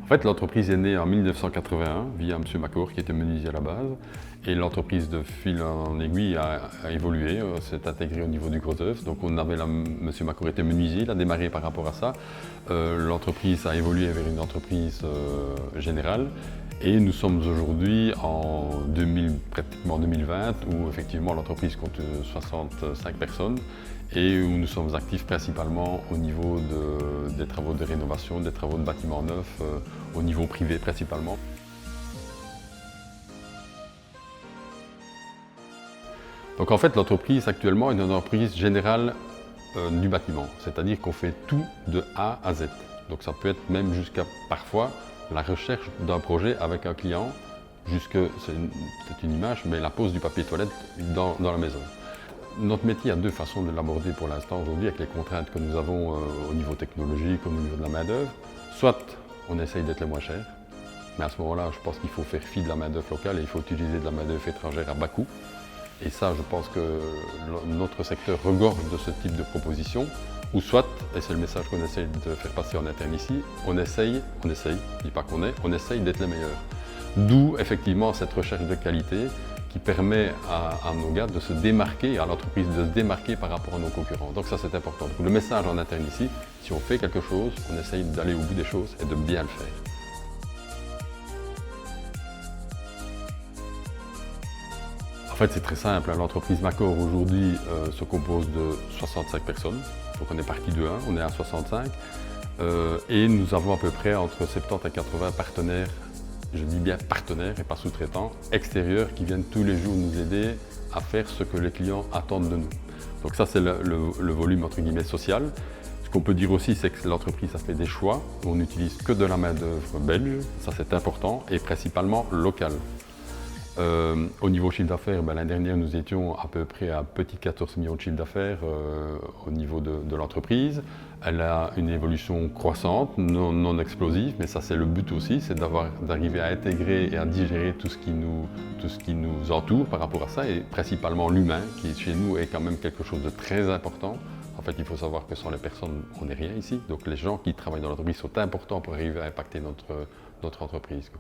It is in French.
En fait, l'entreprise est née en 1981 via M. Macor, qui était menuisier à la base. Et l'entreprise de fil en aiguille a évolué, s'est intégrée au niveau du gros œuvre. Donc M. Macor était menuisier, il a démarré par rapport à ça. L'entreprise a évolué vers une entreprise générale. Et nous sommes aujourd'hui pratiquement en 2020, où effectivement l'entreprise compte 65 personnes et où nous sommes actifs principalement au niveau des travaux de rénovation, des travaux de bâtiments neufs, au niveau privé principalement. Donc en fait, l'entreprise actuellement est une entreprise générale du bâtiment, c'est-à-dire qu'on fait tout de A à Z. Donc ça peut être même jusqu'à parfois la recherche d'un projet avec un client, c'est une image, mais la pose du papier toilette dans la maison. Notre métier a deux façons de l'aborder pour l'instant aujourd'hui avec les contraintes que nous avons au niveau technologique, au niveau de la main-d'œuvre. Soit on essaye d'être le moins cher, mais à ce moment-là, je pense qu'il faut faire fi de la main-d'œuvre locale et il faut utiliser de la main-d'œuvre étrangère à bas coût. Et ça, je pense que notre secteur regorge de ce type de proposition. Ou soit, et c'est le message qu'on essaye de faire passer en interne ici, on essaye, je ne dis pas qu'on est, on essaye d'être les meilleurs. D'où effectivement cette recherche de qualité qui permet à nos gars de se démarquer, à l'entreprise de se démarquer par rapport à nos concurrents. Donc ça c'est important. Donc, le message en interne ici, si on fait quelque chose, on essaye d'aller au bout des choses et de bien le faire. En fait, c'est très simple. L'entreprise Macor aujourd'hui se compose de 65 personnes. Donc on est parti de 1, on est à 65. Et nous avons à peu près entre 70 et 80 partenaires, je dis bien partenaires et pas sous-traitants, extérieurs qui viennent tous les jours nous aider à faire ce que les clients attendent de nous. Donc ça, c'est le volume entre guillemets social. Ce qu'on peut dire aussi, c'est que l'entreprise a fait des choix. On n'utilise que de la main-d'œuvre belge, ça c'est important, et principalement locale. Au niveau chiffre d'affaires, l'année dernière, nous étions à peu près à petit 14 millions de chiffre d'affaires au niveau de l'entreprise. Elle a une évolution croissante, non explosive, mais ça c'est le but aussi, c'est d'arriver à intégrer et à digérer tout ce qui nous entoure par rapport à ça, et principalement l'humain, qui chez nous est quand même quelque chose de très important. En fait, il faut savoir que sans les personnes, on n'est rien ici. Donc les gens qui travaillent dans l'entreprise sont importants pour arriver à impacter notre entreprise.